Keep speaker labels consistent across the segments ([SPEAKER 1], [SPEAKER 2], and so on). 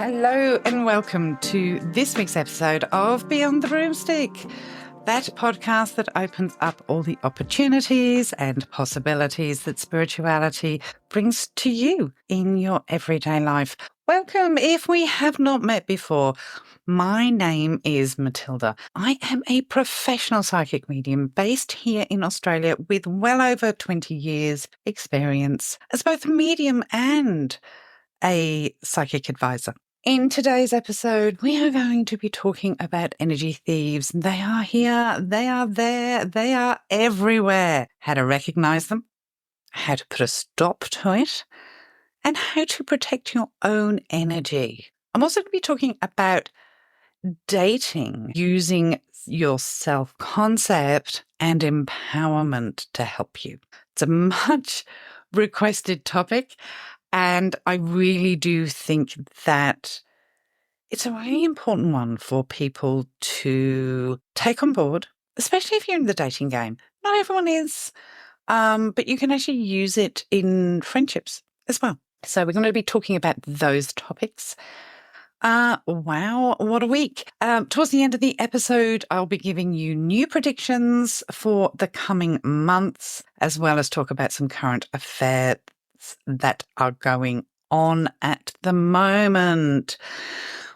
[SPEAKER 1] Hello and welcome to this week's episode of Beyond the Broomstick, that podcast that opens up all the opportunities and possibilities that spirituality brings to you in your everyday life. Welcome. If we have not met before, my name is Matilda. I am a professional psychic medium based here in Australia with well over 20 years experience as both a medium and a psychic advisor. In today's episode, we are going to be talking about energy thieves. They are here, they are there, they are everywhere. How to recognize them, how to put a stop to it, and how to protect your own energy. I'm also going to be talking about dating using your self-concept and empowerment to help you. It's a much requested topic. And I really do think that it's a really important one for people to take on board, especially if you're in the dating game. Not everyone is, but you can actually use it in friendships as well. So we're going to be talking about those topics. Wow, what a week. Towards the end of the episode, I'll be giving you new predictions for the coming months, as well as talk about some current affairs that are going on at the moment.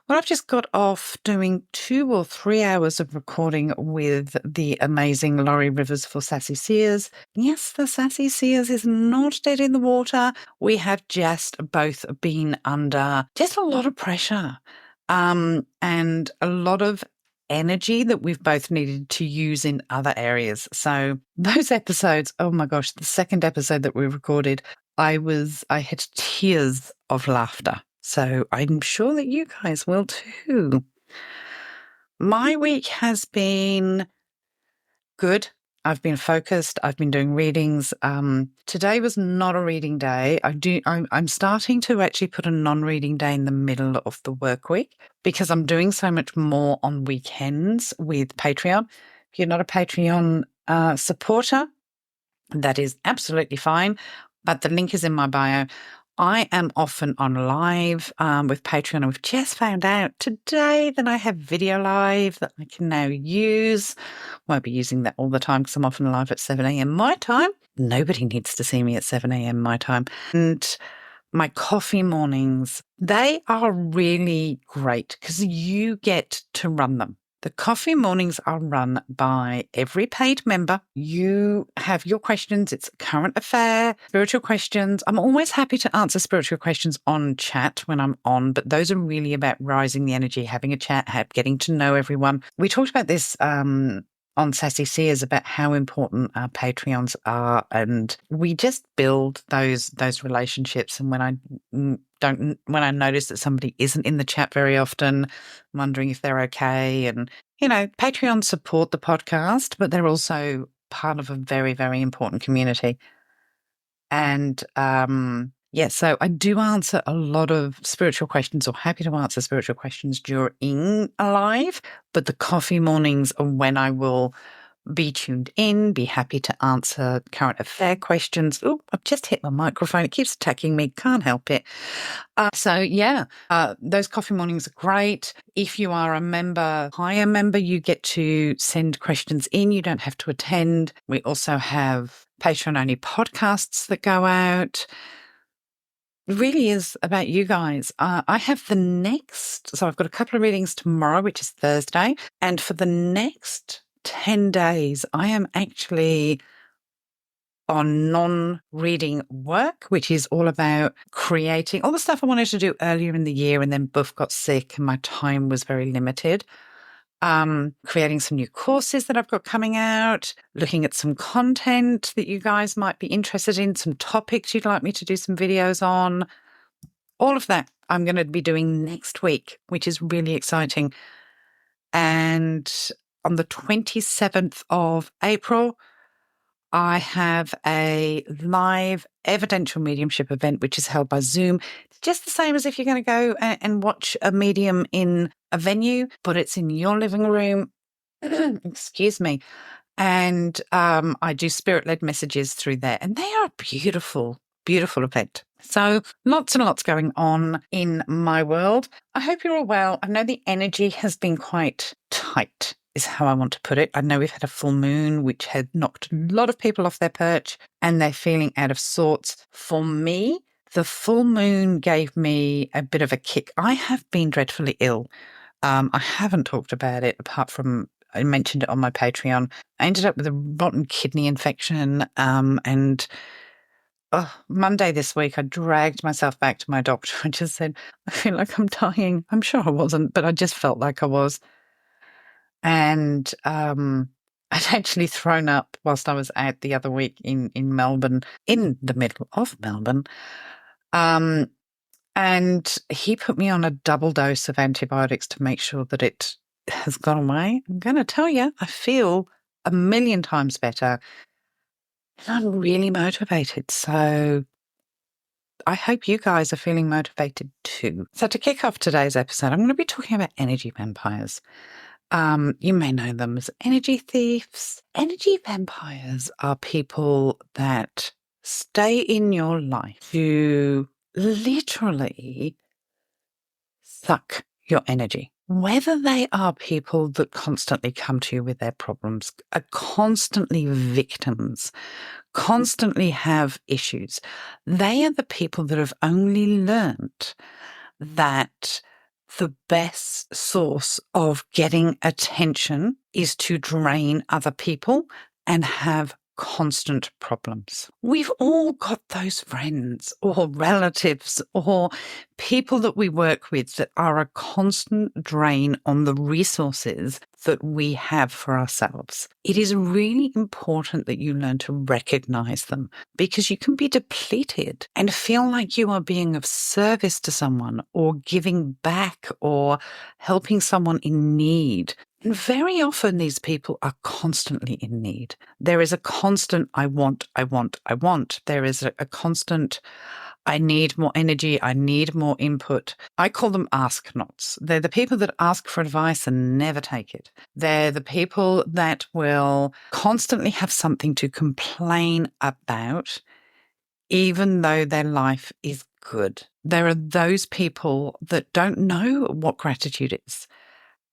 [SPEAKER 1] Well, I've just got off doing 2 or 3 hours of recording with the amazing Laurie Rivers for Sassy Seers. Yes, the Sassy Seers is not dead in the water. We have just both been under just a lot of pressure and a lot of energy that we've both needed to use in other areas. So those episodes, oh my gosh, the second episode that we recorded, I had tears of laughter. So I'm sure that you guys will too. My week has been good. I've been focused. I've been doing readings. Today was not a reading day. I'm starting to actually put a non-reading day in the middle of the work week because I'm doing so much more on weekends with Patreon. If you're not a Patreon supporter, that is absolutely fine. But the link is in my bio. I am often on live with Patreon. We've just found out today that I have video live that I can now use. Won't be using that all the time because I'm often live at 7 a.m. my time. Nobody needs to see me at 7 a.m. my time. And my coffee mornings, they are really great because you get to run them. The coffee mornings are run by every paid member. You have your questions. It's current affair, spiritual questions. I'm always happy to answer spiritual questions on chat when I'm on, but those are really about rising the energy, having a chat, getting to know everyone. We talked about this on Sassy Seers about how important our Patreons are, and we just build those relationships. And when I notice that somebody isn't in the chat very often, I'm wondering if they're okay. And Patreons support the podcast, but they're also part of a very, very important community. And so I do answer a lot of spiritual questions, or happy to answer spiritual questions during a live, but the coffee mornings are when I will be tuned in, be happy to answer current affair questions. Oh, I've just hit my microphone. It keeps attacking me. Can't help it. Those coffee mornings are great. If you are a higher member, you get to send questions in. You don't have to attend. We also have Patreon-only podcasts that go out. It really is about you guys. I have so I've got a couple of readings tomorrow, which is Thursday. And for the next 10 days, I am actually on non-reading work, which is all about creating all the stuff I wanted to do earlier in the year, and then Buff got sick and my time was very limited. Creating some new courses that I've got coming out, looking at some content that you guys might be interested in, some topics you'd like me to do some videos on. All of that I'm going to be doing next week, which is really exciting. And on the 27th of April, I have a live evidential mediumship event, which is held by Zoom. It's just the same as if you're going to go and watch a medium in a venue, but it's in your living room. Excuse me. And I do spirit-led messages through there. And they are beautiful. Beautiful event. So lots and lots going on in my world. I hope you're all well. I know the energy has been quite tight, is how I want to put it. I know we've had a full moon, which had knocked a lot of people off their perch and they're feeling out of sorts. For me, the full moon gave me a bit of a kick. I have been dreadfully ill. I haven't talked about it apart from I mentioned it on my Patreon. I ended up with a rotten kidney infection, and Monday this week, I dragged myself back to my doctor and just said, I feel like I'm dying. I'm sure I wasn't, but I just felt like I was. And I'd actually thrown up whilst I was out the other week in Melbourne, in the middle of Melbourne. And he put me on a double dose of antibiotics to make sure that it has gone away. I'm going to tell you, I feel a million times better. And I'm really motivated. So I hope you guys are feeling motivated too. So to kick off today's episode, I'm going to be talking about energy vampires. You may know them as energy thieves. Energy vampires are people that stay in your life to literally suck your energy. Whether they are people that constantly come to you with their problems, are constantly victims, constantly have issues, they are the people that have only learnt that the best source of getting attention is to drain other people and have constant problems. We've all got those friends or relatives or people that we work with that are a constant drain on the resources that we have for ourselves. It is really important that you learn to recognize them because you can be depleted and feel like you are being of service to someone or giving back or helping someone in need. And very often these people are constantly in need. There is a constant, I want, I want, I want. There is a constant, I need more energy. I need more input. I call them ask nots. They're the people that ask for advice and never take it. They're the people that will constantly have something to complain about, even though their life is good. There are those people that don't know what gratitude is.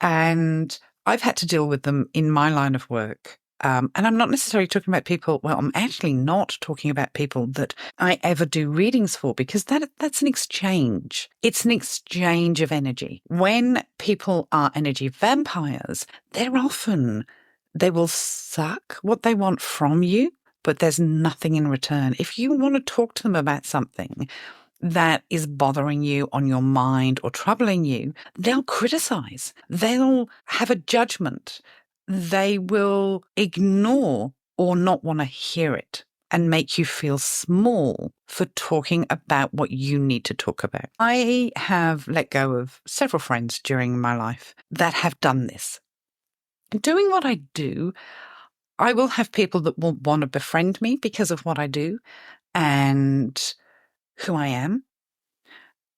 [SPEAKER 1] And I've had to deal with them in my line of work. And I'm not necessarily talking about people, well, I'm actually not talking about people that I ever do readings for because that's an exchange. It's an exchange of energy. When people are energy vampires, they will suck what they want from you, but there's nothing in return. If you want to talk to them about something that is bothering you on your mind or troubling you, they'll criticize. They'll have a judgment. They will ignore or not want to hear it and make you feel small for talking about what you need to talk about. I have let go of several friends during my life that have done this. Doing what I do, I will have people that will want to befriend me because of what I do and who I am.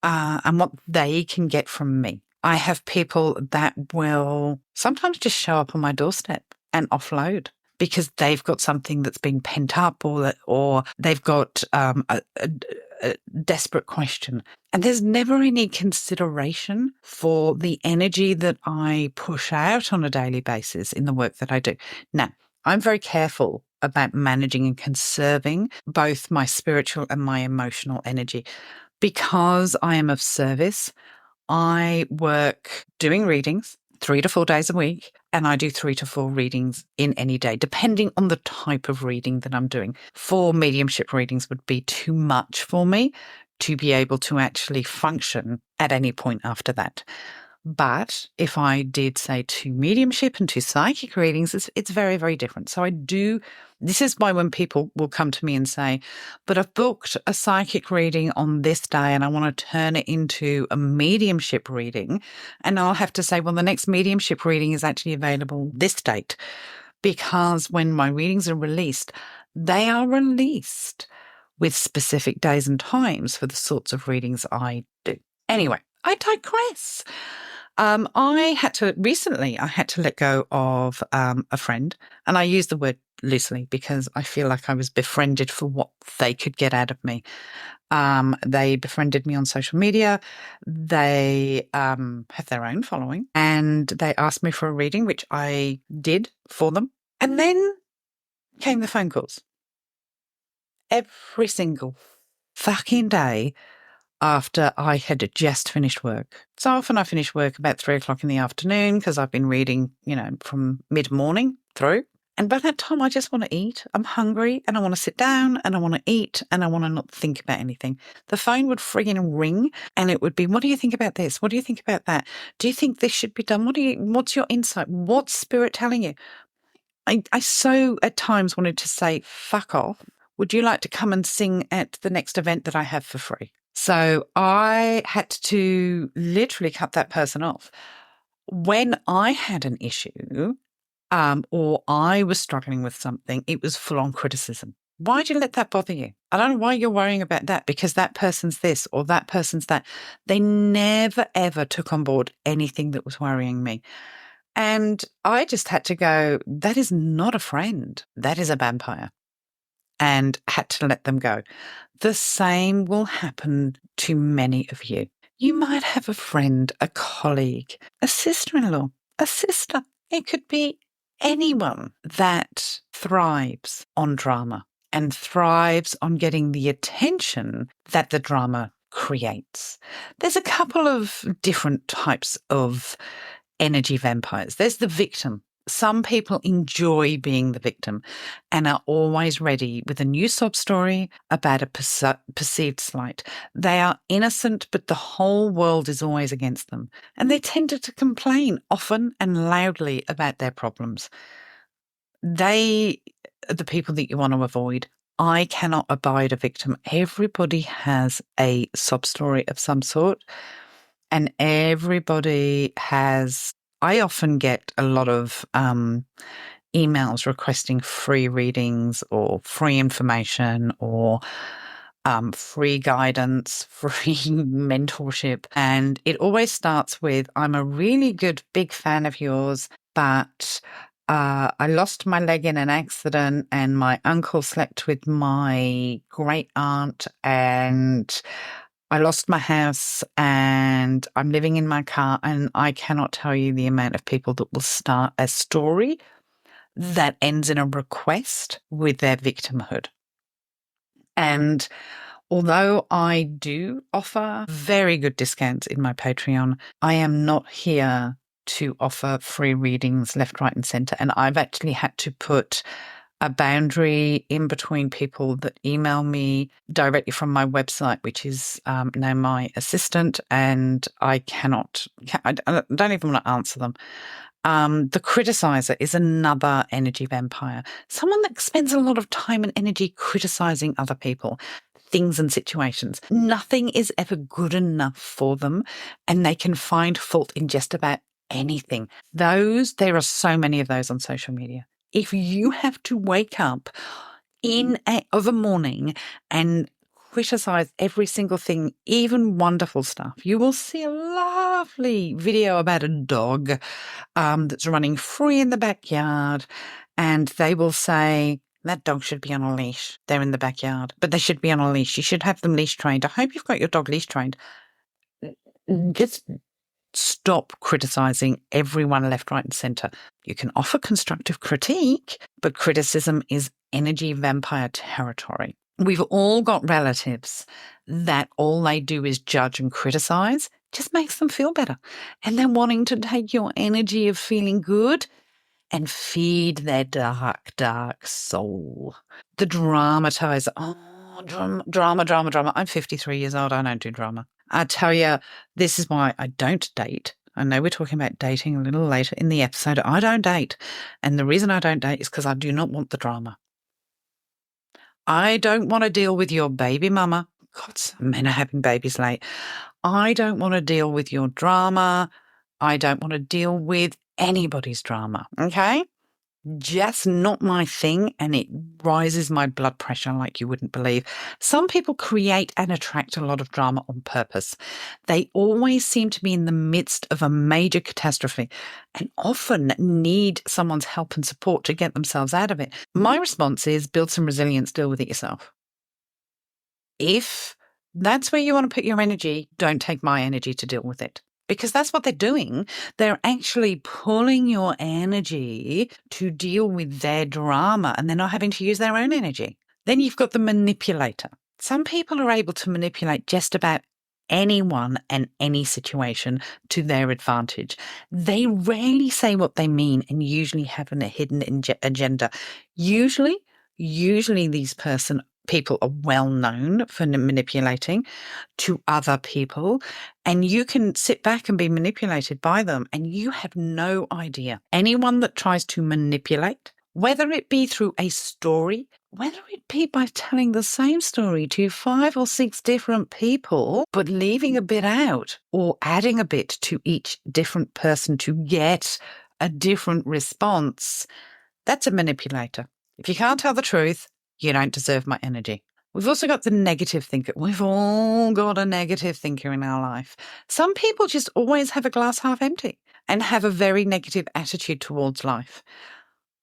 [SPEAKER 1] And what they can get from me. I have people that will sometimes just show up on my doorstep and offload because they've got something that's been pent up or they've got a desperate question. And there's never any consideration for the energy that I push out on a daily basis in the work that I do. Now, I'm very careful about managing and conserving both my spiritual and my emotional energy. Because I am of service, I work doing readings 3 to 4 days a week, and I do 3 to 4 readings in any day, depending on the type of reading that I'm doing. 4 mediumship readings would be too much for me to be able to actually function at any point after that. But if I did say 2 mediumship and 2 psychic readings, it's very, very different. So I do, this is why when people will come to me and say, but I've booked a psychic reading on this day and I want to turn it into a mediumship reading. And I'll have to say, well, the next mediumship reading is actually available this date because when my readings are released, they are released with specific days and times for the sorts of readings I do. Anyway, I digress. I had to let go of a friend, and I use the word loosely because I feel like I was befriended for what they could get out of me. They befriended me on social media. They have their own following, and they asked me for a reading, which I did for them. And then came the phone calls every single fucking day after I had just finished work. So often I finish work about 3 o'clock in the afternoon because I've been reading, from mid-morning through. And by that time, I just want to eat. I'm hungry and I want to sit down and I want to eat and I want to not think about anything. The phone would frigging ring and it would be, what do you think about this? What do you think about that? Do you think this should be done? What's your insight? What's spirit telling you? I so at times wanted to say, fuck off. Would you like to come and sing at the next event that I have for free? So I had to literally cut that person off. When I had an issue, or I was struggling with something, it was full on criticism. Why'd you let that bother you? I don't know why you're worrying about that because that person's this or that person's that. They never, ever took on board anything that was worrying me. And I just had to go, that is not a friend. That is a vampire. And had to let them go. The same will happen to many of you. You might have a friend, a colleague, a sister-in-law, a sister. It could be anyone that thrives on drama and thrives on getting the attention that the drama creates. There's a couple of different types of energy vampires. There's the victim. Some people enjoy being the victim and are always ready with a new sob story about a perceived slight. They are innocent, but the whole world is always against them. And they tend to complain often and loudly about their problems. They are the people that you want to avoid. I cannot abide a victim. Everybody has a sob story of some sort. And everybody has, I often get a lot of emails requesting free readings or free information or free guidance, free mentorship. And it always starts with, I'm a really good, big fan of yours, but I lost my leg in an accident and my uncle slept with my great aunt and I lost my house and I'm living in my car and I cannot tell you the amount of people that will start a story that ends in a request with their victimhood. And although I do offer very good discounts in my Patreon, I am not here to offer free readings left, right and centre. And I've actually had to put a boundary in between people that email me directly from my website, which is now my assistant, and I don't even want to answer them. The criticizer is another energy vampire, someone that spends a lot of time and energy criticizing other people, things and situations. Nothing is ever good enough for them, and they can find fault in just about anything. There are so many of those on social media. If you have to wake up of a morning and criticize every single thing, even wonderful stuff, you will see a lovely video about a dog that's running free in the backyard, and they will say, that dog should be on a leash. They're in the backyard, but they should be on a leash. You should have them leash trained. I hope you've got your dog leash trained. Just stop criticizing everyone left, right, and center. You can offer constructive critique, but criticism is energy vampire territory. We've all got relatives that all they do is judge and criticize, just makes them feel better. And they're wanting to take your energy of feeling good and feed their dark, dark soul. The dramatizer. Oh, drama. I'm 53 years old. I don't do drama. I tell you, this is why I don't date. I know we're talking about dating a little later in the episode. I don't date. And the reason I don't date is because I do not want the drama. I don't want to deal with your baby mama. God, some men are having babies late. I don't want to deal with your drama. I don't want to deal with anybody's drama. Okay? Just not my thing, and it rises my blood pressure like you wouldn't believe. Some people create and attract a lot of drama on purpose. They always seem to be in the midst of a major catastrophe and often need someone's help and support to get themselves out of it. My response is build some resilience, deal with it yourself. If that's where you want to put your energy, don't take my energy to deal with it. Because that's what they're doing. They're actually pulling your energy to deal with their drama, and they're not having to use their own energy. Then you've got the manipulator. Some people are able to manipulate just about anyone and any situation to their advantage. They rarely say what they mean and usually have a hidden agenda. Usually these people are well known for manipulating to other people, and you can sit back and be manipulated by them and you have no idea. Anyone that tries to manipulate, whether it be through a story, whether it be by telling the same story to 5 or 6 different people, but leaving a bit out or adding a bit to each different person to get a different response, that's a manipulator. If you can't tell the truth, you don't deserve my energy. We've also got the negative thinker. We've all got a negative thinker in our life. Some people just always have a glass half empty and have a very negative attitude towards life.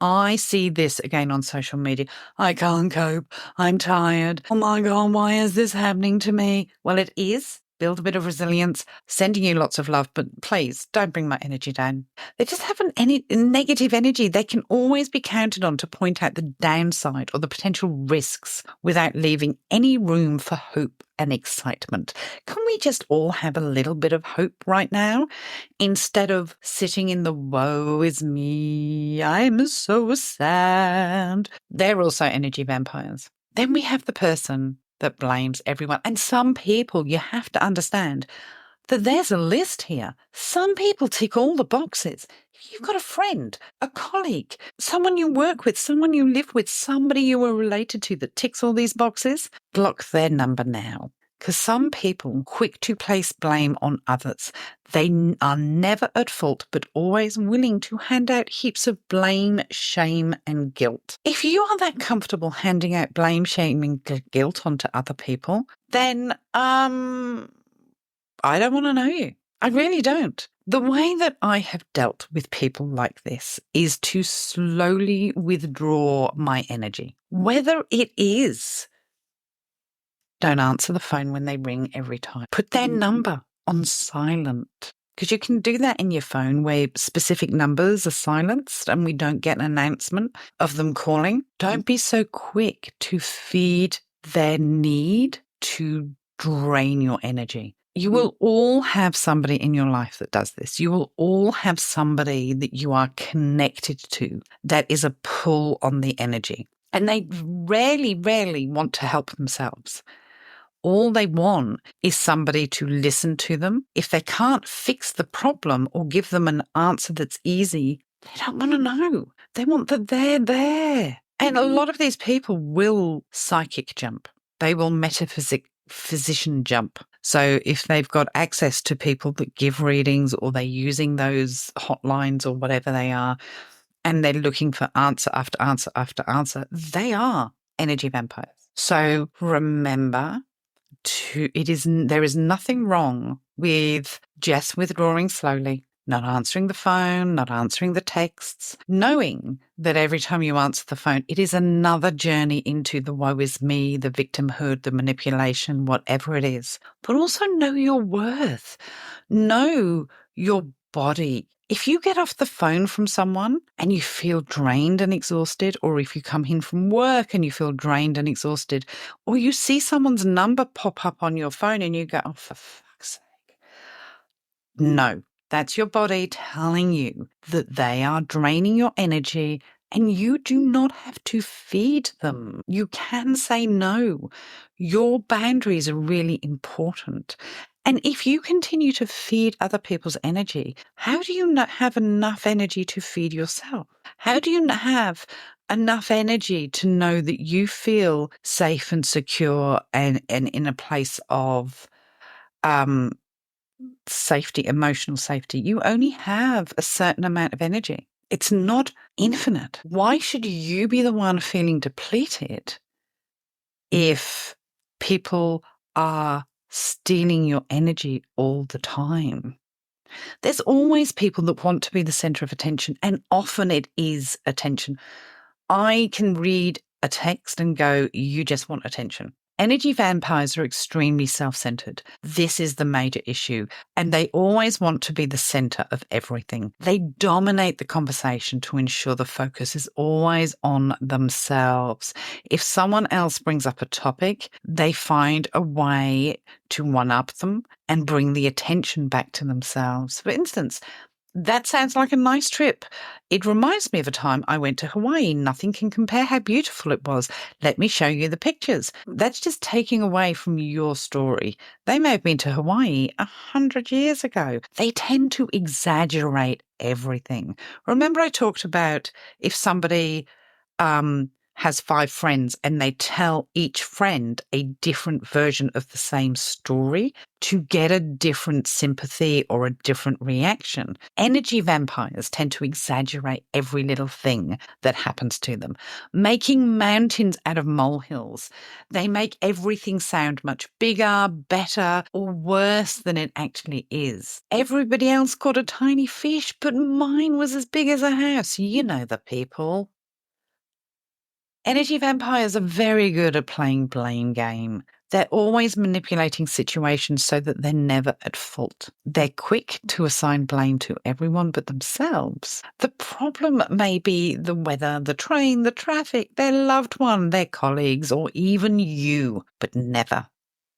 [SPEAKER 1] I see this again on social media. I can't cope. I'm tired. Oh my God, why is this happening to me? Well, it is. Build a bit of resilience, sending you lots of love, but please don't bring my energy down. They just have any negative energy. They can always be counted on to point out the downside or the potential risks without leaving any room for hope and excitement. Can we just all have a little bit of hope right now instead of sitting in the woe is me, I'm so sad? They're also energy vampires. Then we have the person that blames everyone. And some people, you have to understand that there's a list here. Some people tick all the boxes. If you've got a friend, a colleague, someone you work with, someone you live with, somebody you are related to that ticks all these boxes, block their number now. Because some people are quick to place blame on others. They are never at fault, but always willing to hand out heaps of blame, shame, and guilt. If you are that comfortable handing out blame, shame, and guilt onto other people, then I don't want to know you. I really don't. The way that I have dealt with people like this is to slowly withdraw my energy. Whether it is don't answer the phone when they ring every time. Put their number on silent, because you can do that in your phone where specific numbers are silenced and we don't get an announcement of them calling. Don't be so quick to feed their need to drain your energy. You will all have somebody in your life that does this. You will all have somebody that you are connected to that is a pull on the energy. And they rarely want to help themselves. All they want is somebody to listen to them. If they can't fix the problem or give them an answer that's easy, they don't want to know. They want that they're there. And a lot of these people will psychic jump. They will physician jump. So if they've got access to people that give readings or they're using those hotlines or whatever they are, and they're looking for answer after answer after answer, they are energy vampires. So remember, there is nothing wrong with just withdrawing slowly, not answering the phone, not answering the texts, knowing that every time you answer the phone, it is another journey into the woe is me, the victimhood, the manipulation, whatever it is. But also know your worth. Know your body. If you get off the phone from someone and you feel drained and exhausted, or if you come in from work and you feel drained and exhausted, or you see someone's number pop up on your phone and you go, oh, for fuck's sake. No, that's your body telling you that they are draining your energy and you do not have to feed them. You can say no. Your boundaries are really important. And if you continue to feed other people's energy, how do you not have enough energy to feed yourself? How do you have enough energy to know that you feel safe and secure and in a place of safety, emotional safety? You only have a certain amount of energy. It's not infinite. Why should you be the one feeling depleted if people are stealing your energy all the time? There's always people that want to be the center of attention, and often it is attention. I can read a text and go, you just want attention. Energy vampires are extremely self-centered. This is the major issue. And they always want to be the center of everything. They dominate the conversation to ensure the focus is always on themselves. If someone else brings up a topic, they find a way to one-up them and bring the attention back to themselves. For instance, that sounds like a nice trip. It reminds me of a time I went to Hawaii. Nothing can compare how beautiful it was. Let me show you the pictures. That's just taking away from your story. They may have been to Hawaii 100 years ago. They tend to exaggerate everything. Remember I talked about if somebody has 5 friends and they tell each friend a different version of the same story to get a different sympathy or a different reaction. Energy vampires tend to exaggerate every little thing that happens to them, making mountains out of molehills. They make everything sound much bigger, better, or worse than it actually is. Everybody else caught a tiny fish, but mine was as big as a house. You know the people. Energy vampires are very good at playing blame game. They're always manipulating situations so that they're never at fault. They're quick to assign blame to everyone but themselves. The problem may be the weather, the train, the traffic, their loved one, their colleagues, or even you, but never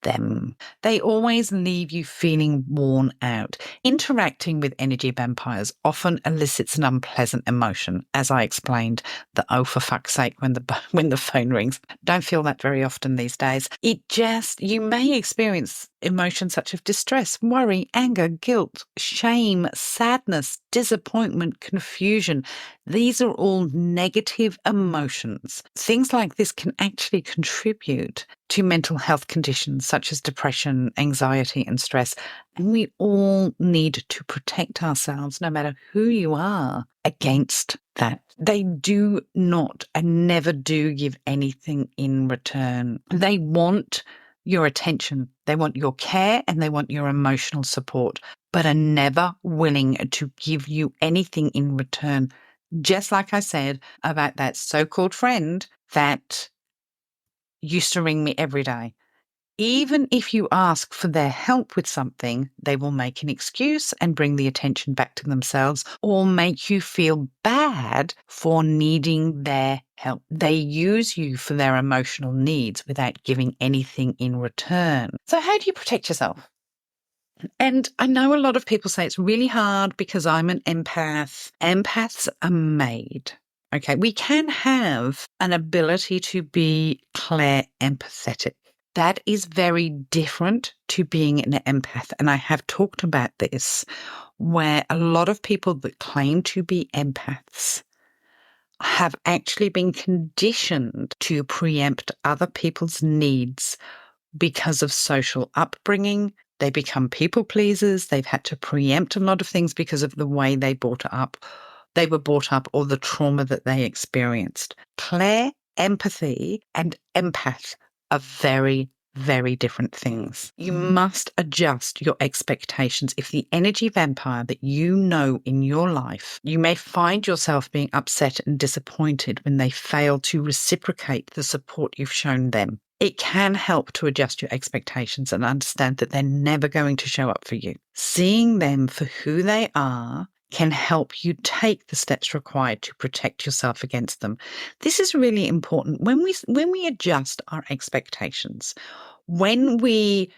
[SPEAKER 1] them. They always leave you feeling worn out. Interacting with energy vampires often elicits an unpleasant emotion, as I explained, the oh for fuck's sake when the phone rings. Don't feel that very often these days. You may experience emotions such as distress, worry, anger, guilt, shame, sadness, disappointment, confusion. These are all negative emotions. Things like this can actually contribute to mental health conditions such as depression, anxiety, and stress. And we all need to protect ourselves, no matter who you are, against that. They do not and never do give anything in return. They want your attention, they want your care, and they want your emotional support, but are never willing to give you anything in return. Just like I said about that so-called friend that used to ring me every day. Even if you ask for their help with something, they will make an excuse and bring the attention back to themselves or make you feel bad for needing their help. They use you for their emotional needs without giving anything in return. So how do you protect yourself? And I know a lot of people say it's really hard because I'm an empath. Empaths are made. Okay, we can have an ability to be empathetic. That is very different to being an empath. And I have talked about this, where a lot of people that claim to be empaths have actually been conditioned to preempt other people's needs because of social upbringing. They become people pleasers. They've had to preempt a lot of things because of the way they were brought up or the trauma that they experienced. Empathy and empath are very, very different things. You must adjust your expectations. If the energy vampire that you know in your life, you may find yourself being upset and disappointed when they fail to reciprocate the support you've shown them. It can help to adjust your expectations and understand that they're never going to show up for you. Seeing them for who they are can help you take the steps required to protect yourself against them. This is really important. When we adjust our expectations, when we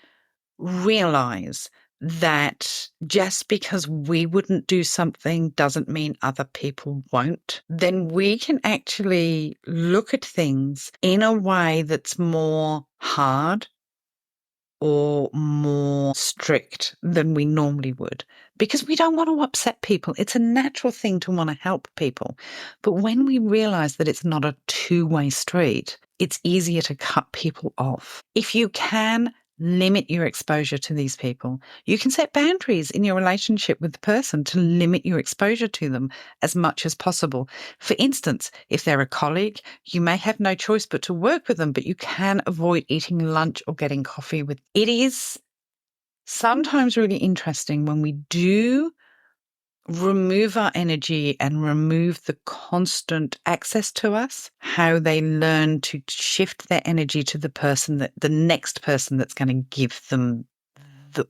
[SPEAKER 1] realize that just because we wouldn't do something doesn't mean other people won't, then we can actually look at things in a way that's more hard or more strict than we normally would, because we don't want to upset people. It's a natural thing to want to help people. But when we realize that it's not a two-way street, it's easier to cut people off. If you can, limit your exposure to these people. You can set boundaries in your relationship with the person to limit your exposure to them as much as possible. For instance, if they're a colleague, you may have no choice but to work with them, but you can avoid eating lunch or getting coffee with. It is sometimes really interesting when we do remove our energy and remove the constant access to us, how they learn to shift their energy to the next person that's going to give them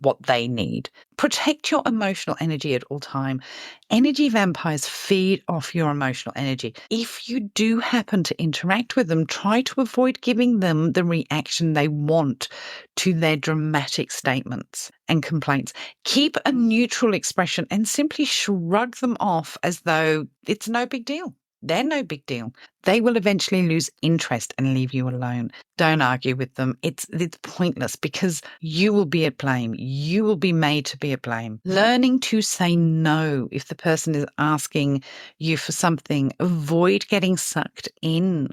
[SPEAKER 1] what they need. Protect your emotional energy at all time. Energy vampires feed off your emotional energy. If you do happen to interact with them, try to avoid giving them the reaction they want to their dramatic statements and complaints. Keep a neutral expression and simply shrug them off as though it's no big deal. They're no big deal. They will eventually lose interest and leave you alone. Don't argue with them. It's pointless because you will be at blame. You will be made to be at blame. Learning to say no if the person is asking you for something, avoid getting sucked in.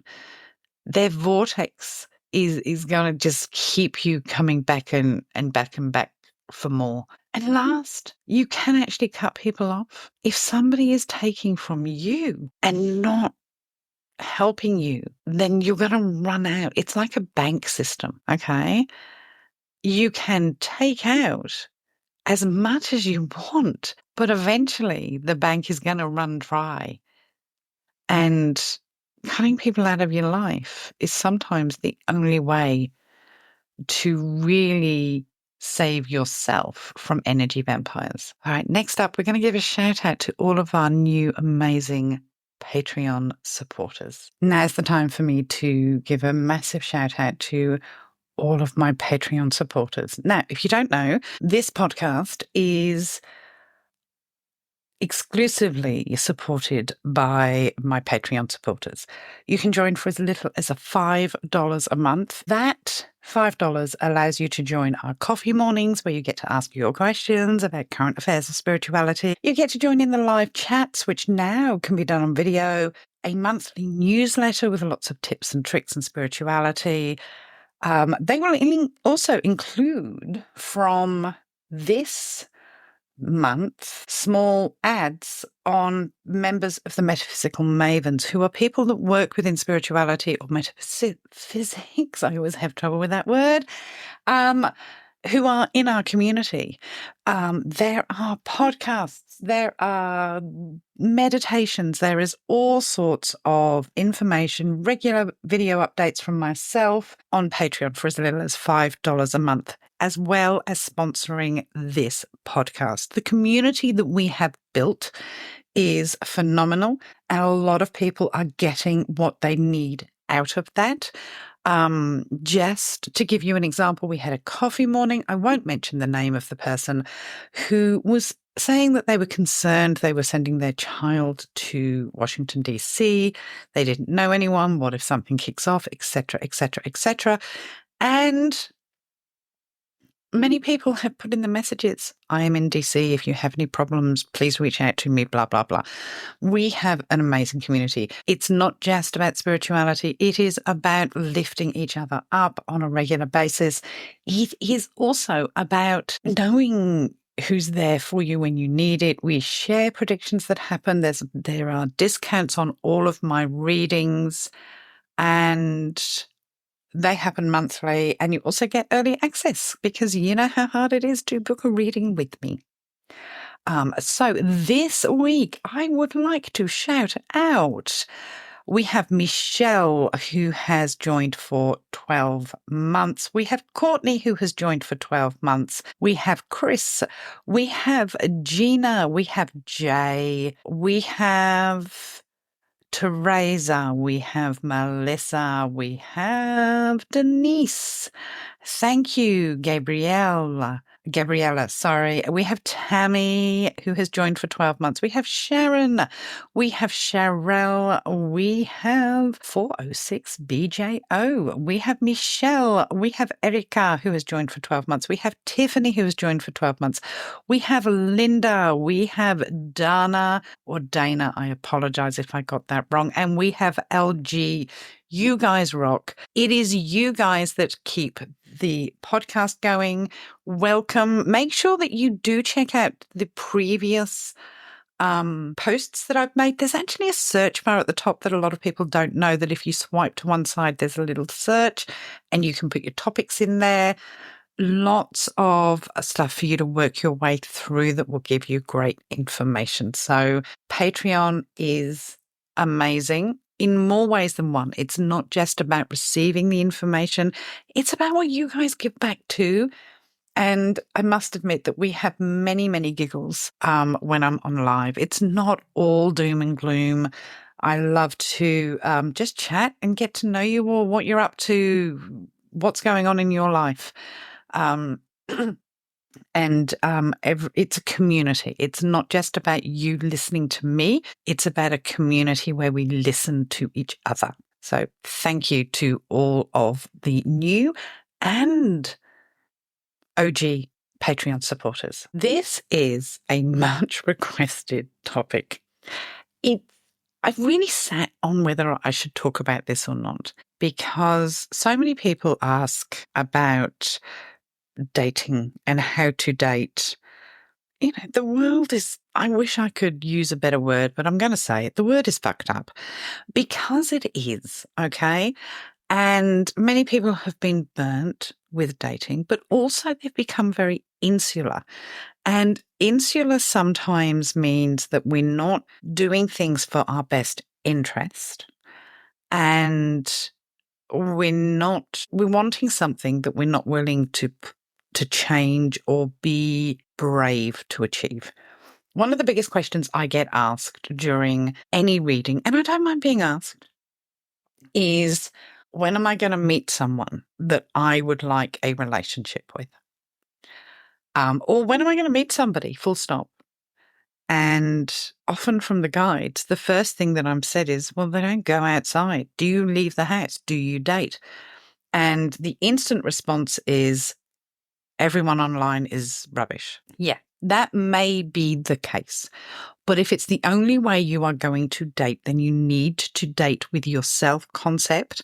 [SPEAKER 1] Their vortex is going to just keep you coming back and back and back for more. And last, you can actually cut people off. If somebody is taking from you and not helping you, then you're going to run out. It's like a bank system, okay? You can take out as much as you want, but eventually the bank is going to run dry. And cutting people out of your life is sometimes the only way to really save yourself from energy vampires. All right, next up, we're going to give a shout out to all of our new amazing Patreon supporters. Now's the time for me to give a massive shout out to all of my Patreon supporters. Now, if you don't know, this podcast is exclusively supported by my Patreon supporters. You can join for as little as $5 a month. That $5 allows you to join our coffee mornings where you get to ask your questions about current affairs of spirituality. You get to join in the live chats, which now can be done on video, a monthly newsletter with lots of tips and tricks and spirituality. They will also include from this month small ads on members of the Metaphysical Mavens, who are people that work within spirituality or metaphysics. I always have trouble with that word. Who are in our community. There are podcasts, there are meditations, there is all sorts of information, regular video updates from myself on Patreon for as little as $5 a month, as well as sponsoring this podcast. The community that we have built is phenomenal, and a lot of people are getting what they need out of that. Just to give you an example, we had a coffee morning. I won't mention the name of the person who was saying that they were concerned they were sending their child to Washington, D.C. They didn't know anyone. What if something kicks off, etc., etc., etc. And many people have put in the messages, I am in DC. If you have any problems, please reach out to me, blah, blah, blah. We have an amazing community. It's not just about spirituality. It is about lifting each other up on a regular basis. It is also about knowing who's there for you when you need it. We share predictions that happen. There are discounts on all of my readings, and they happen monthly, and you also get early access because you know how hard it is to book a reading with me. So this week, I would like to shout out. We have Michelle, who has joined for 12 months. We have Courtney, who has joined for 12 months. We have Chris. We have Gina. We have Jay. We have Teresa, we have Melissa, we have Denise. Thank you, Gabriella, sorry. We have Tammy, who has joined for 12 months. We have Sharon. We have Sharelle. We have 406 BJO. We have Michelle. We have Erica, who has joined for 12 months. We have Tiffany, who has joined for 12 months. We have Linda. We have Dana or Dana. I apologize if I got that wrong. And we have LG. You guys rock. It is you guys that keep the podcast going. Welcome. Make sure that you do check out the previous posts that I've made. There's actually a search bar at the top that a lot of people don't know, that if you swipe to one side, there's a little search and you can put your topics in there. Lots of stuff for you to work your way through that will give you great information. So Patreon is amazing in more ways than one. It's not just about receiving the information. It's about what you guys give back too. And I must admit that we have many, many giggles when I'm on live. It's not all doom and gloom. I love to just chat and get to know you all, what you're up to, what's going on in your life. It's a community. It's not just about you listening to me. It's about a community where we listen to each other. So thank you to all of the new and OG Patreon supporters. This is a much requested topic. I've really sat on whether I should talk about this or not, because so many people ask about dating and how to date. You know, the world is, I wish I could use a better word, but I'm going to say it. The word is fucked up, because it is, okay? And many people have been burnt with dating, but also they've become very insular. And insular sometimes means that we're not doing things for our best interest. And we're wanting something that we're not willing to change or be brave to achieve. One of the biggest questions I get asked during any reading, and I don't mind being asked, is, when am I going to meet someone that I would like a relationship with? Or when am I going to meet somebody, full stop? And often from the guides, the first thing that I'm said is, well, they don't go outside. Do you leave the house? Do you date? And the instant response is, everyone online is rubbish. Yeah, that may be the case. But if it's the only way you are going to date, then you need to date with your self-concept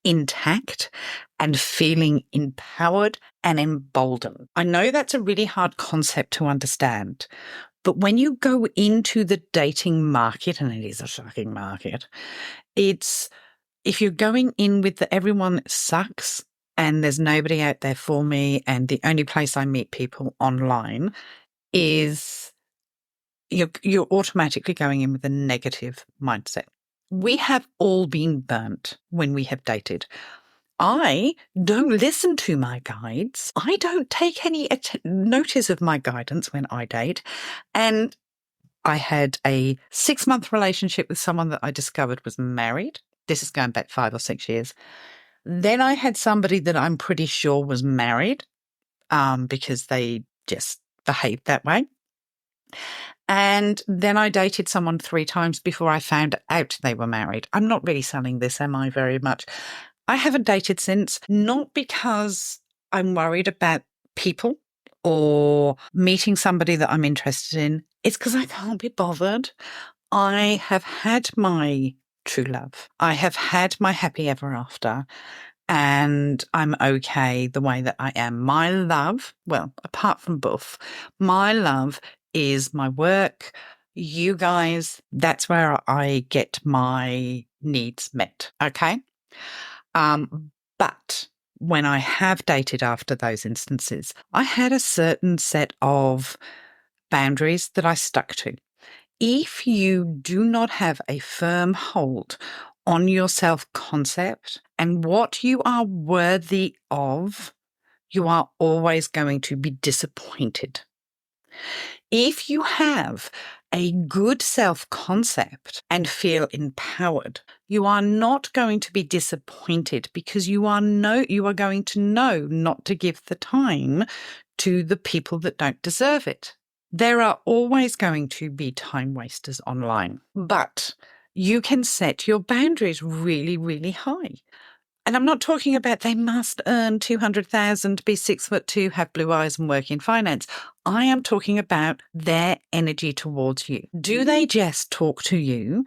[SPEAKER 1] intact and feeling empowered and emboldened. I know that's a really hard concept to understand, but when you go into the dating market, and it is a shocking market, if you're going in with everyone sucks and there's nobody out there for me, and the only place I meet people online is, you're automatically going in with a negative mindset. We have all been burnt when we have dated. I don't listen to my guides. I don't take any notice of my guidance when I date. And I had a 6-month relationship with someone that I discovered was married. This is going back 5 or 6 years. Then I had somebody that I'm pretty sure was married, because they just behaved that way. And then I dated someone 3 times before I found out they were married. I'm not really selling this, am I, very much? I haven't dated since, not because I'm worried about people or meeting somebody that I'm interested in. It's because I can't be bothered. I have had my true love. I have had my happy ever after. And I'm okay the way that I am. My love, well, apart from Buff, my love is my work. You guys, that's where I get my needs met. Okay. But when I have dated after those instances, I had a certain set of boundaries that I stuck to. If you do not have a firm hold on your self-concept and what you are worthy of, you are always going to be disappointed. If you have a good self-concept and feel empowered, you are not going to be disappointed, because you are going to know not to give the time to the people that don't deserve it. There are always going to be time wasters online, but you can set your boundaries really, really high. And I'm not talking about they must earn 200,000, be 6'2", have blue eyes and work in finance. I am talking about their energy towards you. Do they just talk to you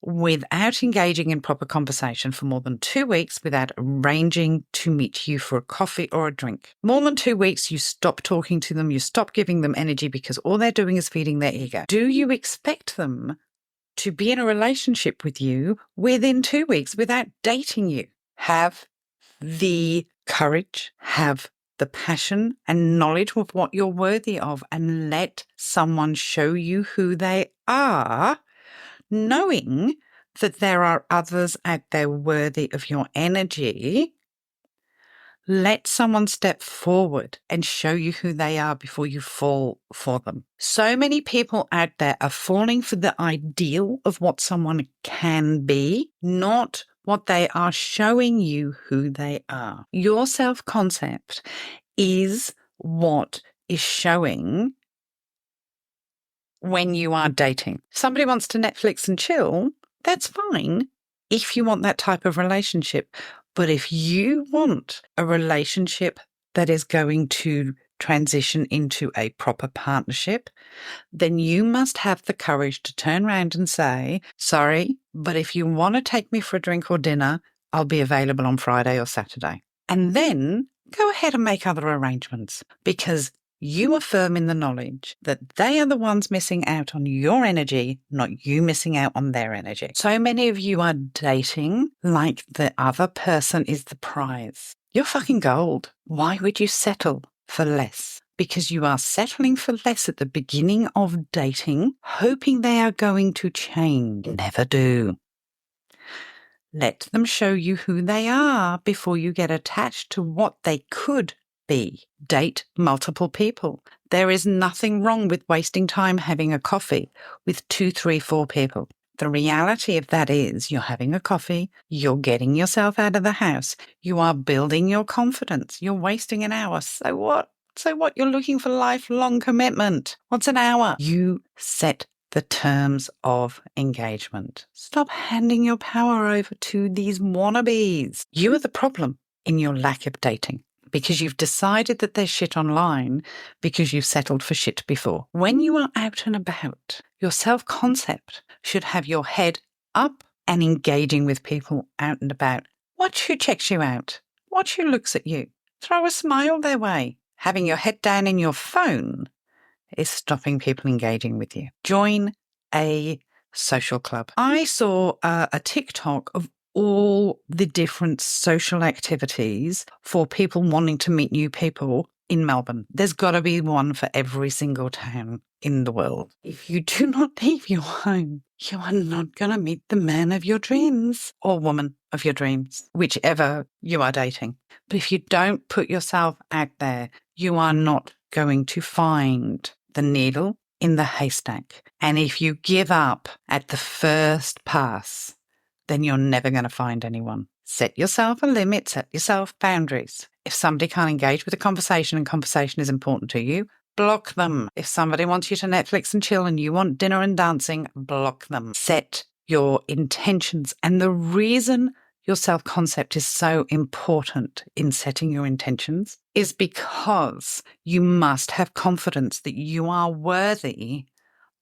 [SPEAKER 1] without engaging in proper conversation for more than 2 weeks without arranging to meet you for a coffee or a drink. More than 2 weeks, you stop talking to them, you stop giving them energy because all they're doing is feeding their ego. Do you expect them to be in a relationship with you within 2 weeks without dating you? Have the courage, have the passion and knowledge of what you're worthy of, and let someone show you who they are, knowing that there are others out there worthy of your energy. Let someone step forward and show you who they are before you fall for them. So many people out there are falling for the ideal of what someone can be, not what they are showing you who they are. Your self-concept is what is showing when you are dating. Somebody wants to Netflix and chill, that's fine if you want that type of relationship. But if you want a relationship that is going to transition into a proper partnership, then you must have the courage to turn around and say, sorry, but if you want to take me for a drink or dinner, I'll be available on Friday or Saturday. And then go ahead and make other arrangements, because you are firm in the knowledge that they are the ones missing out on your energy, not you missing out on their energy. So many of you are dating like the other person is the prize. You're fucking gold. Why would you settle for less? Because you are settling for less at the beginning of dating, hoping they are going to change. Never do. Let them show you who they are before you get attached to what they could be. Date multiple people. There is nothing wrong with wasting time having a coffee with 2, 3, 4 people. The reality of that is you're having a coffee, you're getting yourself out of the house, you are building your confidence, you're wasting an hour. So what? So what? You're looking for lifelong commitment. What's an hour? You set the terms of engagement. Stop handing your power over to these wannabes. You are the problem in your lack of dating, because you've decided that there's shit online because you've settled for shit before. When you are out and about, your self-concept should have your head up and engaging with people out and about. Watch who checks you out. Watch who looks at you. Throw a smile their way. Having your head down in your phone is stopping people engaging with you. Join a social club. I saw a TikTok of all the different social activities for people wanting to meet new people in Melbourne. There's got to be one for every single town in the world. If you do not leave your home, you are not going to meet the man of your dreams or woman of your dreams, whichever you are dating. But if you don't put yourself out there, you are not going to find the needle in the haystack. And if you give up at the first pass, then you're never going to find anyone. Set yourself a limit, set yourself boundaries. If somebody can't engage with a conversation and conversation is important to you, block them. If somebody wants you to Netflix and chill and you want dinner and dancing, block them. Set your intentions. And the reason your self-concept is so important in setting your intentions is because you must have confidence that you are worthy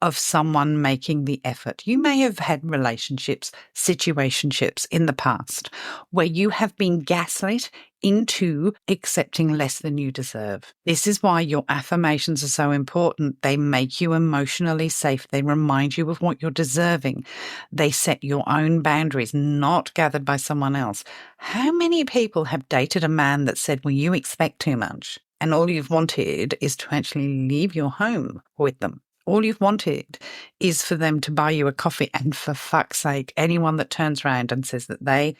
[SPEAKER 1] of someone making the effort. You may have had relationships, situationships in the past where you have been gaslit into accepting less than you deserve. This is why your affirmations are so important. They make you emotionally safe. They remind you of what you're deserving. They set your own boundaries, not gathered by someone else. How many people have dated a man that said, well, you expect too much, and all you've wanted is to actually leave your home with them? All you've wanted is for them to buy you a coffee. And for fuck's sake, anyone that turns around and says that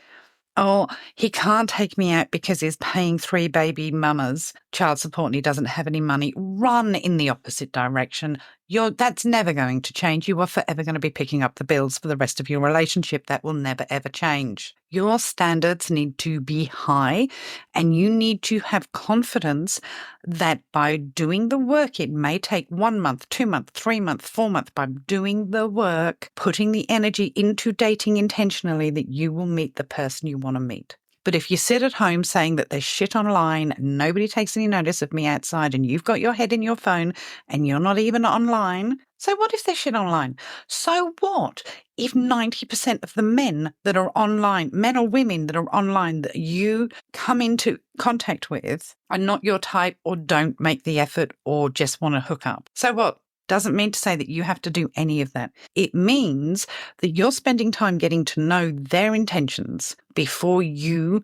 [SPEAKER 1] he can't take me out because he's paying 3 baby mamas child support and he doesn't have any money, run in the opposite direction. That's never going to change. You are forever going to be picking up the bills for the rest of your relationship. That will never, ever change. Your standards need to be high, and you need to have confidence that by doing the work, it may take 1 month, 2 months, 3 months, 4 months, by doing the work, putting the energy into dating intentionally, that you will meet the person you want to meet. But if you sit at home saying that there's shit online, and nobody takes any notice of me outside, and you've got your head in your phone and you're not even online, so what if there's shit online? So what if 90% of the men that are online, men or women that are online that you come into contact with are not your type or don't make the effort or just want to hook up? So what? Doesn't mean to say that you have to do any of that. It means that you're spending time getting to know their intentions before you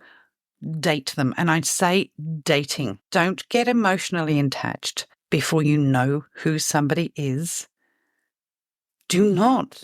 [SPEAKER 1] date them. And I'd say dating. Don't get emotionally attached before you know who somebody is. Do not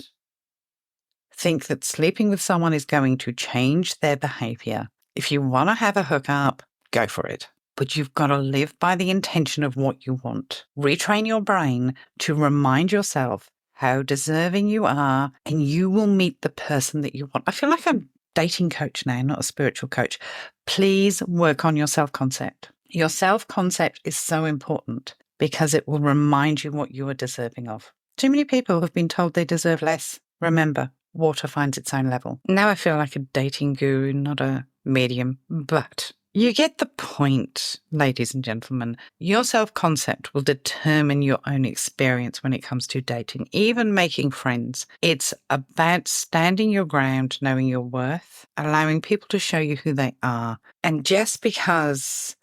[SPEAKER 1] think that sleeping with someone is going to change their behavior. If you want to have a hookup, go for it. But you've got to live by the intention of what you want. Retrain your brain to remind yourself how deserving you are, and you will meet the person that you want. I feel like I'm a dating coach now, not a spiritual coach. Please work on your self-concept. Your self-concept is so important because it will remind you what you are deserving of. Too many people have been told they deserve less. Remember, water finds its own level. Now I feel like a dating guru, not a medium, but you get the point, ladies and gentlemen. Your self-concept will determine your own experience when it comes to dating, even making friends. It's about standing your ground, knowing your worth, allowing people to show you who they are. And just because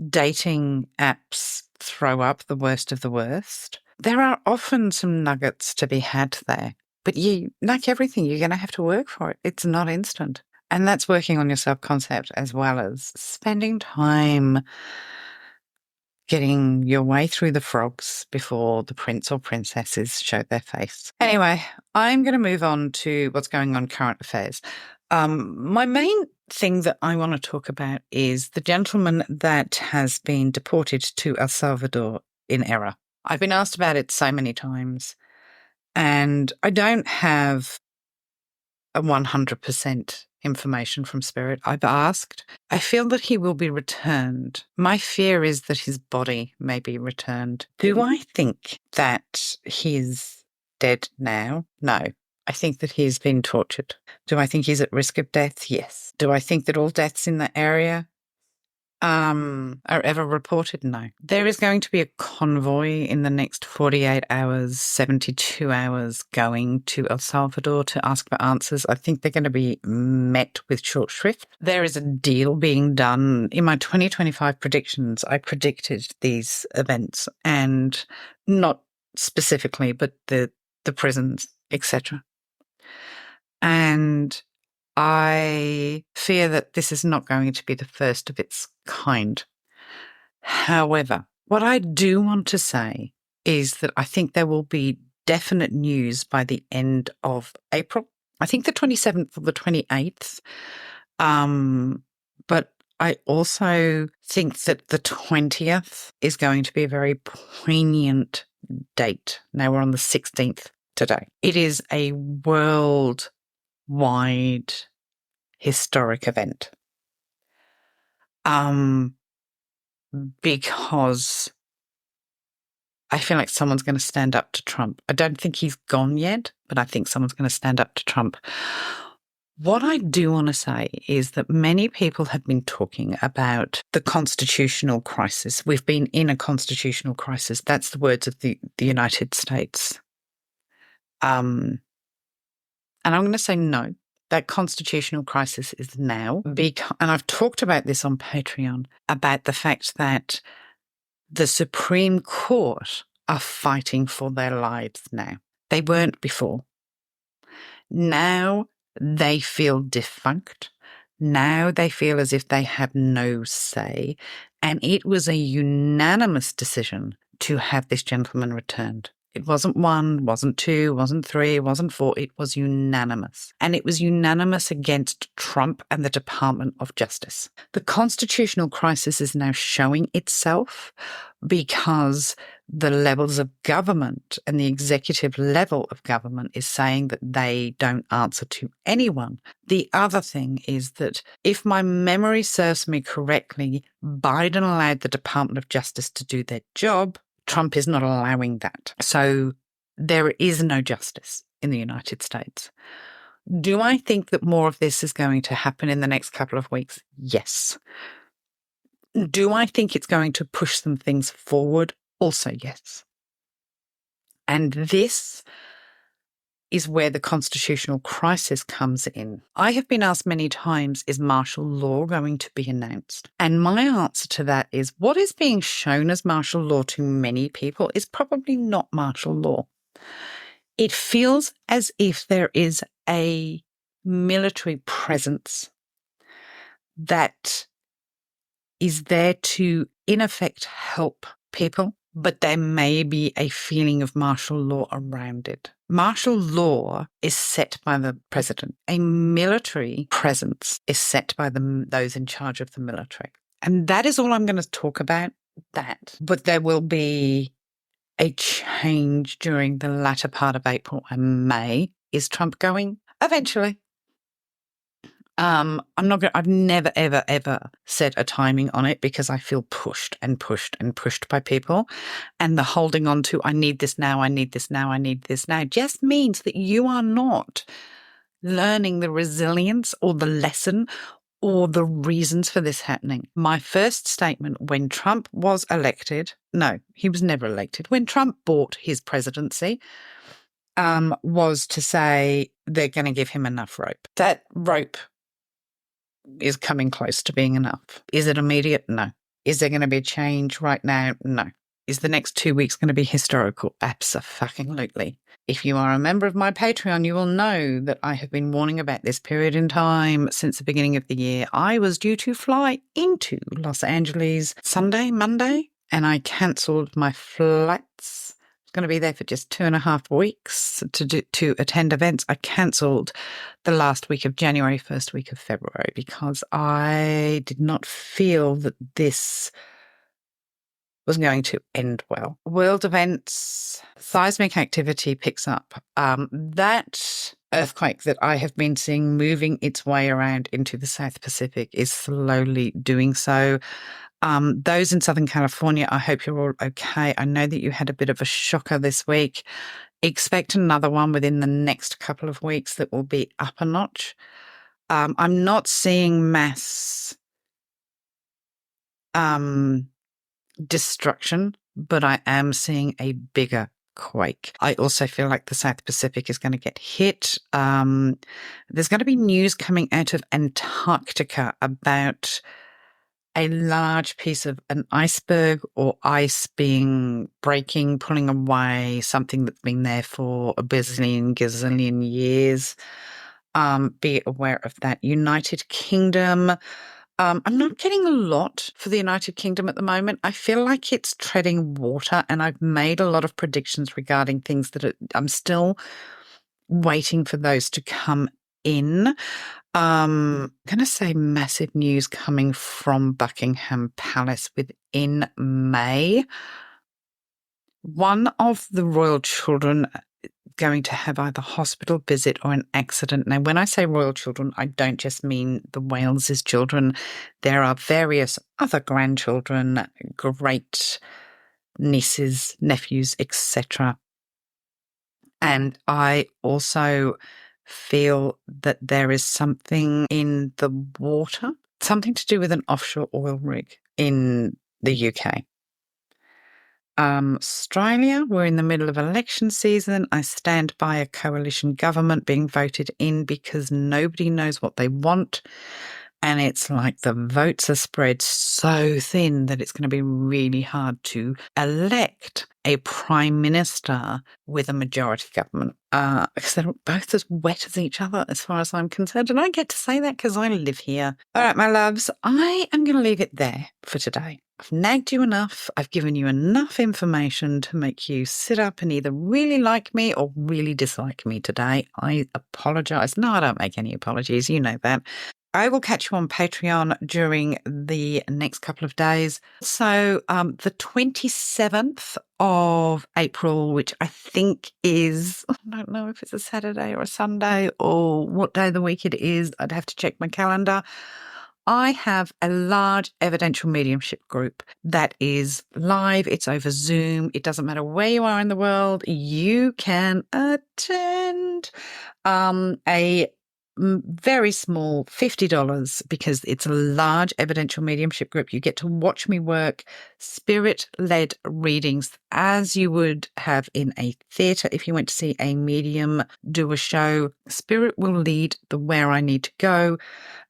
[SPEAKER 1] dating apps throw up the worst of the worst, there are often some nuggets to be had there. But like everything, you're going to have to work for it. It's not instant. And that's working on your self-concept as well as spending time getting your way through the frogs before the prince or princesses show their face. Anyway, I'm going to move on to what's going on in current affairs. My main thing that I want to talk about is the gentleman that has been deported to El Salvador in error. I've been asked about it so many times, and I don't have a 100% information from spirit. I've asked. I feel that he will be returned. My fear is that his body may be returned. Do I think that he's dead now? No. I think that he's been tortured. Do I think he's at risk of death? Yes. Do I think that all deaths in that area are ever reported? No. There is going to be a convoy in the next 48 hours, 72 hours going to El Salvador to ask for answers. I think they're going to be met with short shrift. There is a deal being done. In my 2025 predictions, I predicted these events, and not specifically, but the prisons, etc. And I fear that this is not going to be the first of its kind. However, what I do want to say is that I think there will be definite news by the end of April. I think the 27th or the 28th. But I also think that the 20th is going to be a very poignant date. Now we're on the 16th today. It is a worldwide historic event. Because I feel like someone's going to stand up to Trump. I don't think he's gone yet, but I think someone's going to stand up to Trump. What I do want to say is that many people have been talking about the constitutional crisis. We've been in a constitutional crisis. That's the words of the United States. And I'm going to say no. That constitutional crisis is now. And I've talked about this on Patreon, about the fact that the Supreme Court are fighting for their lives now. They weren't before. Now they feel defunct. Now they feel as if they have no say. And it was a unanimous decision to have this gentleman returned. It wasn't one, wasn't two, wasn't three, wasn't four. It was unanimous. And it was unanimous against Trump and the Department of Justice. The constitutional crisis is now showing itself because the levels of government and the executive level of government is saying that they don't answer to anyone. The other thing is that if my memory serves me correctly, Biden allowed the Department of Justice to do their job. Trump is not allowing that. So there is no justice in the United States. Do I think that more of this is going to happen in the next couple of weeks? Yes. Do I think it's going to push some things forward? Also, yes. And this is where the constitutional crisis comes in. I have been asked many times, is martial law going to be announced? And my answer to that is what is being shown as martial law to many people is probably not martial law. It feels as if there is a military presence that is there to, in effect, help people, but there may be a feeling of martial law around it. Martial law is set by the president. A military presence is set by those in charge of the military. And that is all I'm going to talk about, that. But there will be a change during the latter part of April and May. Is Trump going? Eventually. I've never, ever, ever set a timing on it because I feel pushed and pushed and pushed by people. And the holding on to, I need this now, I need this now, I need this now, just means that you are not learning the resilience or the lesson or the reasons for this happening. My first statement when Trump was elected, no, he was never elected. When Trump bought his presidency, was to say they're going to give him enough rope. That rope is coming close to being enough. Is it immediate? No. Is there going to be a change right now? No. Is the next 2 weeks going to be historical? Abso-fucking-lutely. If you are a member of my Patreon, you will know that I have been warning about this period in time since the beginning of the year. I was due to fly into Los Angeles Monday, and I cancelled my flights. I was going to be there for just 2.5 weeks to attend events. I cancelled the last week of January, first week of February, because I did not feel that this was going to end well. World events, seismic activity picks up. That earthquake that I have been seeing moving its way around into the South Pacific is slowly doing so. Those in Southern California, I hope you're all okay. I know that you had a bit of a shocker this week. Expect another one within the next couple of weeks that will be up a notch. I'm not seeing mass destruction, but I am seeing a bigger quake. I also feel like the South Pacific is going to get hit. There's going to be news coming out of Antarctica about a large piece of an iceberg or ice breaking, pulling away, something that's been there for a gazillion years. Be aware of that. United Kingdom. I'm not getting a lot for the United Kingdom at the moment. I feel like it's treading water, and I've made a lot of predictions regarding things that I'm still waiting for those to come in. I'm going to say massive news coming from Buckingham Palace within May. One of the royal children going to have either hospital visit or an accident. Now, when I say royal children, I don't just mean the Wales's children. There are various other grandchildren, great nieces, nephews, etc. And I also feel that there is something in the water, something to do with an offshore oil rig in the UK. Australia, we're in the middle of election season. I stand by a coalition government being voted in because nobody knows what they want. And it's like the votes are spread so thin that it's going to be really hard to elect a prime minister with a majority government. Because they're both as wet as each other as far as I'm concerned. And I get to say that because I live here. All right, my loves, I am going to leave it there for today. I've nagged you enough. I've given you enough information to make you sit up and either really like me or really dislike me today. I apologise. No, I don't make any apologies. You know that. I will catch you on Patreon during the next couple of days. So the 27th of April, which I think is, I don't know if it's a Saturday or a Sunday or what day of the week it is. I'd have to check my calendar. I have a large evidential mediumship group that is live. It's over Zoom. It doesn't matter where you are in the world. You can attend a very small $50 because it's a large evidential mediumship group. You get to watch me work spirit-led readings as you would have in a theatre. If you went to see a medium do a show, spirit will lead the where I need to go.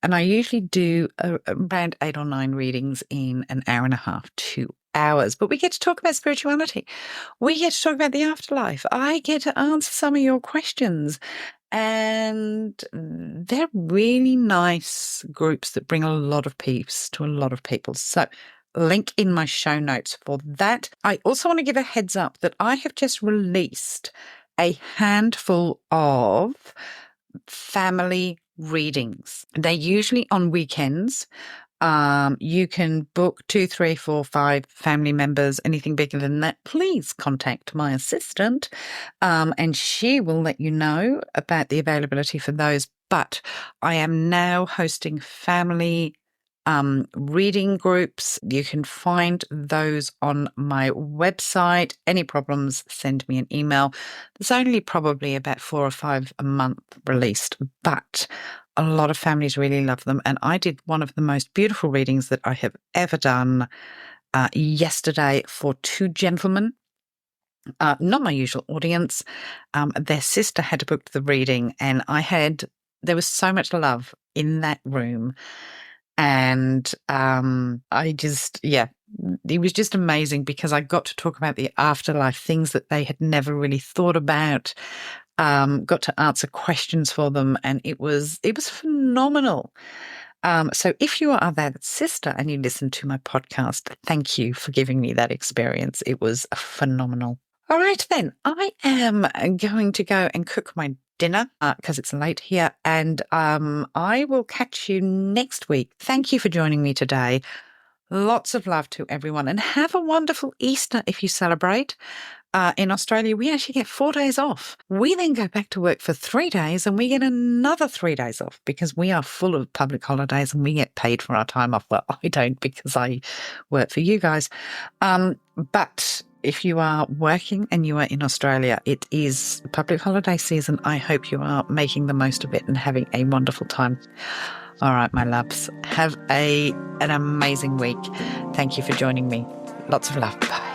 [SPEAKER 1] And I usually do around 8 or 9 readings in an hour and a half, 2 hours. But we get to talk about spirituality. We get to talk about the afterlife. I get to answer some of your questions. And they're really nice groups that bring a lot of peace to a lot of people. So, link in my show notes for that. I also want to give a heads up that I have just released a handful of family readings. They're usually on weekends. You can book 2, 3, 4, 5 family members. Anything bigger than that, please contact my assistant, and she will let you know about the availability for those. But I am now hosting family reading groups. You can find those on my website. Any problems, send me an email. There's only probably about 4 or 5 a month released, but a lot of families really love them. And I did one of the most beautiful readings that I have ever done yesterday for 2 gentlemen. Not my usual audience. Their sister had booked the reading, and there was so much love in that room. And it was just amazing because I got to talk about the afterlife, things that they had never really thought about. Got to answer questions for them, and it was phenomenal. So if you are that sister and you listen to my podcast, thank you for giving me that experience. It was phenomenal. All right, then. I am going to go and cook my dinner because it's late here, and I will catch you next week. Thank you for joining me today. Lots of love to everyone, and have a wonderful Easter if you celebrate. In Australia, we actually get 4 days off. We then go back to work for 3 days, and we get another 3 days off because we are full of public holidays and we get paid for our time off. Well, I don't because I work for you guys. But if you are working and you are in Australia, it is public holiday season. I hope you are making the most of it and having a wonderful time. All right, my loves, have an amazing week. Thank you for joining me. Lots of love. Bye.